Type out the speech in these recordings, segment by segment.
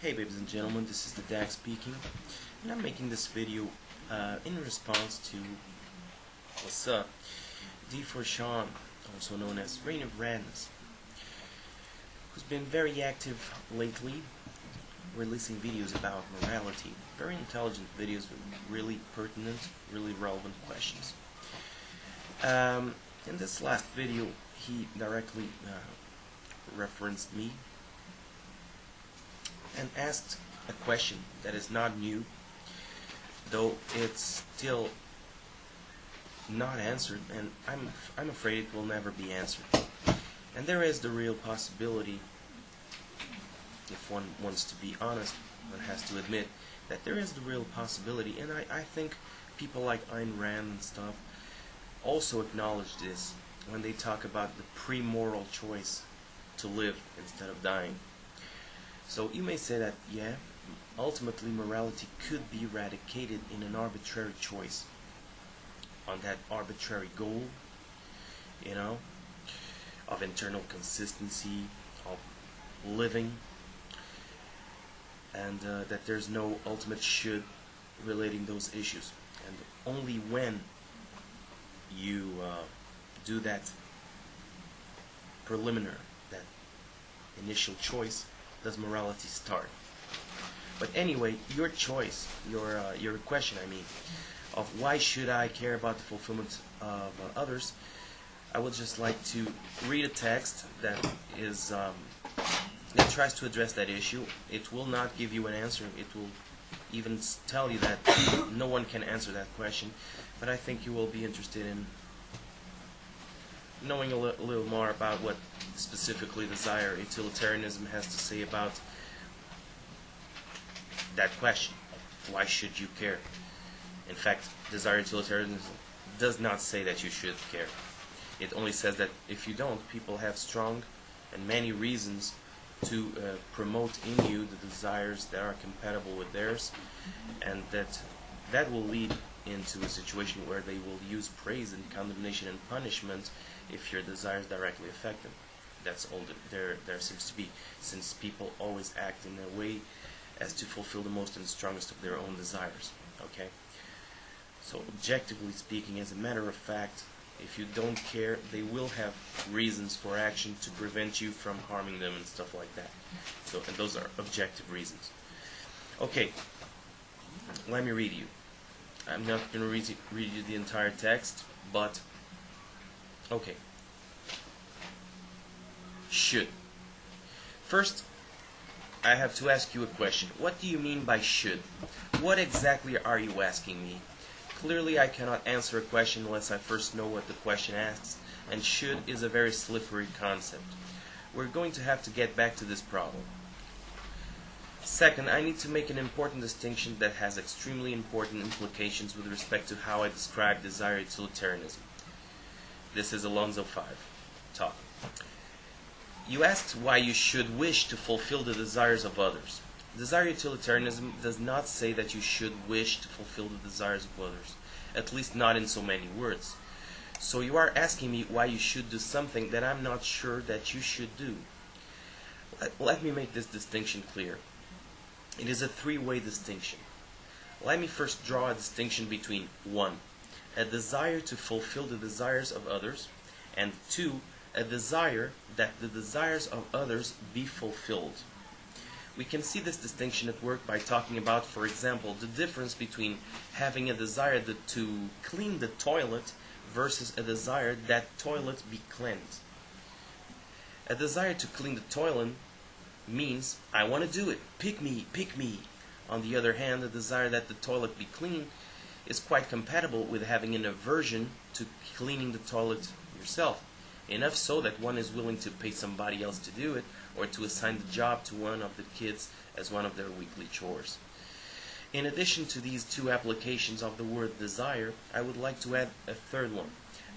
Hey ladies and gentlemen, this is the DAC speaking, and I'm making this video in response to what's up, D4Sean, also known as Reign of Radness, who's been very active lately, releasing videos about morality, very intelligent videos with really pertinent, really relevant questions. In this last video, he directly referenced me and asked a question that is not new, though it's still not answered, and I'm afraid it will never be answered. And there is the real possibility, if one wants to be honest, one has to admit that there is the real possibility, and I think people like Ayn Rand and stuff also acknowledge this when they talk about the pre-moral choice to live instead of dying. So you may say that, yeah, ultimately morality could be eradicated in an arbitrary choice on that arbitrary goal, of internal consistency, of living, and that there's no ultimate should relating those issues. And only when you do that preliminary, that initial choice, does morality start. But anyway, your choice, your question, of why should I care about the fulfillment of others, I would just like to read a text that is that tries to address that issue. It will not give you an answer. It will even tell you that no one can answer that question. But I think you will be interested in knowing a little more about what specifically desire utilitarianism has to say about that question. Why should you care? In fact, desire utilitarianism does not say that you should care. It only says that if you don't, people have strong and many reasons to promote in you the desires that are compatible with theirs, and that will lead into a situation where they will use praise and condemnation and punishment if your desires directly affect them. That's all there seems to be, since people always act in a way as to fulfill the most and strongest of their own desires. Okay? So objectively speaking, as a matter of fact, if you don't care, they will have reasons for action to prevent you from harming them and stuff like that. So, and those are objective reasons. Okay, let me read you. I'm not going to read you the entire text, but okay. Should. First, I have to ask you a question. What do you mean by should? What exactly are you asking me? Clearly, I cannot answer a question unless I first know what the question asks, and should is a very slippery concept. We're going to have to get back to this problem. Second, I need to make an important distinction that has extremely important implications with respect to how I describe desire utilitarianism. This is Alonzo 5 talking. You asked why you should wish to fulfill the desires of others. Desire utilitarianism does not say that you should wish to fulfill the desires of others, at least not in so many words. So you are asking me why you should do something that I'm not sure that you should do. Let me make this distinction clear. It is a three-way distinction. Let me first draw a distinction between 1. A desire to fulfill the desires of others, and 2. A desire that the desires of others be fulfilled. We can see this distinction at work by talking about, for example, the difference between having a desire to clean the toilet versus a desire that toilet be cleansed. A desire to clean the toilet means, I want to do it, pick me, pick me. On the other hand, the desire that the toilet be clean is quite compatible with having an aversion to cleaning the toilet yourself. Enough so that one is willing to pay somebody else to do it, or to assign the job to one of the kids as one of their weekly chores. In addition to these two applications of the word desire, I would like to add a third one,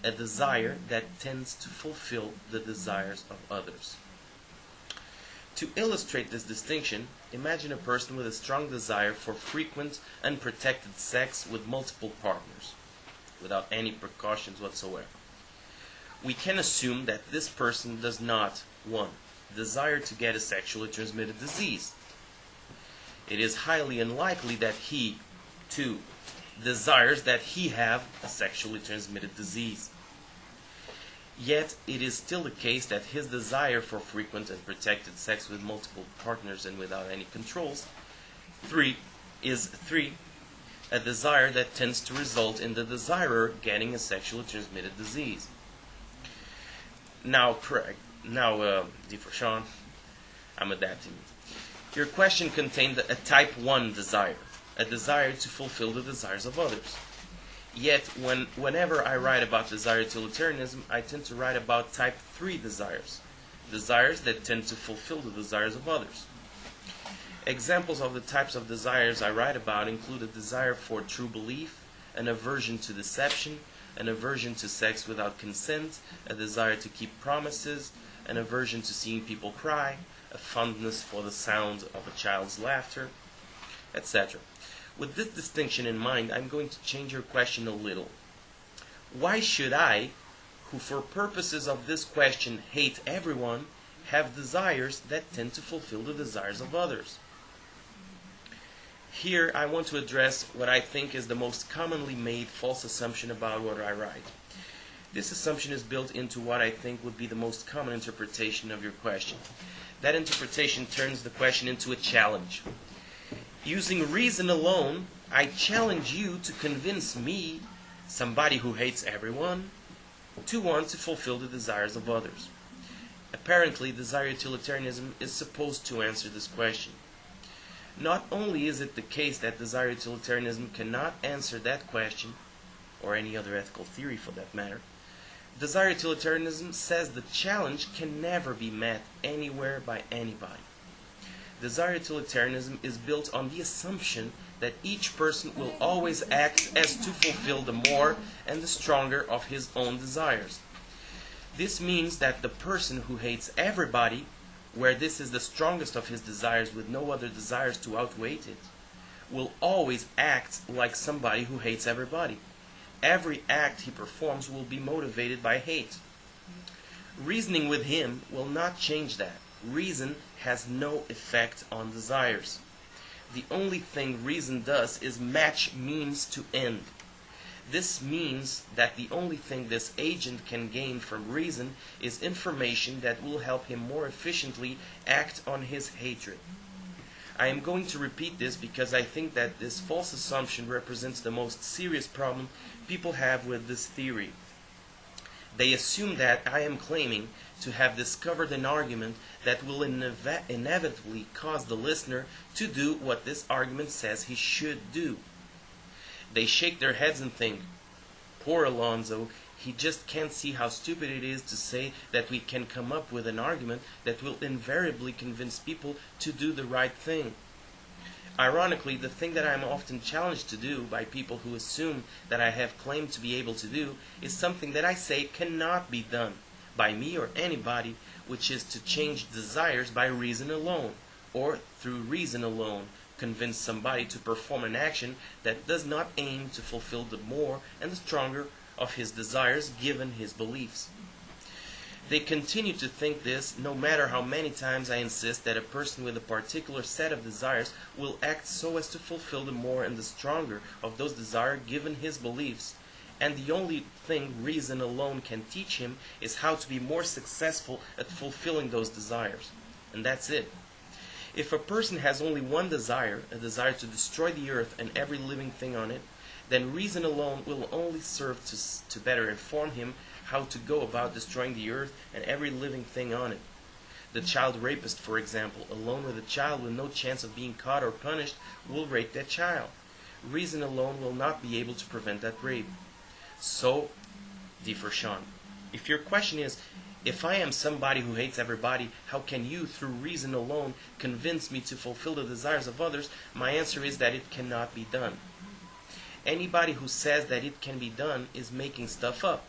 a desire that tends to fulfill the desires of others. To illustrate this distinction, imagine a person with a strong desire for frequent, unprotected sex with multiple partners, without any precautions whatsoever. We can assume that this person does not, 1. desire to get a sexually transmitted disease, it is highly unlikely that he, too, desires that he have a sexually transmitted disease. Yet, it is still the case that his desire for frequent and protected sex with multiple partners and without any controls is a desire that tends to result in the desirer getting a sexually transmitted disease. Now, Craig, Sean, I'm adapting. Your question contained a type 1 desire, a desire to fulfill the desires of others. Yet, whenever I write about desire utilitarianism, I tend to write about type 3 desires, desires that tend to fulfill the desires of others. Examples of the types of desires I write about include a desire for true belief, an aversion to deception, an aversion to sex without consent, a desire to keep promises, an aversion to seeing people cry, a fondness for the sound of a child's laughter, etc. With this distinction in mind, I'm going to change your question a little. Why should I, who for purposes of this question hate everyone, have desires that tend to fulfill the desires of others? Here, I want to address what I think is the most commonly made false assumption about what I write. This assumption is built into what I think would be the most common interpretation of your question. That interpretation turns the question into a challenge. Using reason alone, I challenge you to convince me, somebody who hates everyone, to want to fulfill the desires of others. Apparently, desire utilitarianism is supposed to answer this question. Not only is it the case that desire utilitarianism cannot answer that question, or any other ethical theory for that matter, desire utilitarianism says the challenge can never be met anywhere by anybody. Desire utilitarianism is built on the assumption that each person will always act as to fulfill the more and the stronger of his own desires. This means that the person who hates everybody, where this is the strongest of his desires with no other desires to outweigh it, will always act like somebody who hates everybody. Every act he performs will be motivated by hate. Reasoning with him will not change that. Reason has no effect on desires. The only thing reason does is match means to end. This means that the only thing this agent can gain from reason is information that will help him more efficiently act on his hatred. I am going to repeat this because I think that this false assumption represents the most serious problem people have with this theory. They assume that I am claiming to have discovered an argument that will inevitably cause the listener to do what this argument says he should do. They shake their heads and think, poor Alonzo, he just can't see how stupid it is to say that we can come up with an argument that will invariably convince people to do the right thing. Ironically, the thing that I am often challenged to do by people who assume that I have claimed to be able to do is something that I say cannot be done by me or anybody, which is to change desires by reason alone, or through reason alone, convince somebody to perform an action that does not aim to fulfill the more and the stronger of his desires given his beliefs. They continue to think this no matter how many times I insist that a person with a particular set of desires will act so as to fulfill the more and the stronger of those desires given his beliefs, and the only thing reason alone can teach him is how to be more successful at fulfilling those desires. And that's it. If a person has only one desire, a desire to destroy the earth and every living thing on it, then reason alone will only serve to better inform him how to go about destroying the earth and every living thing on it. The child rapist, for example, alone with a child with no chance of being caught or punished, will rape that child. Reason alone will not be able to prevent that rape. So, Sean, if your question is, if I am somebody who hates everybody, how can you, through reason alone, convince me to fulfill the desires of others? My answer is that it cannot be done. Anybody who says that it can be done is making stuff up.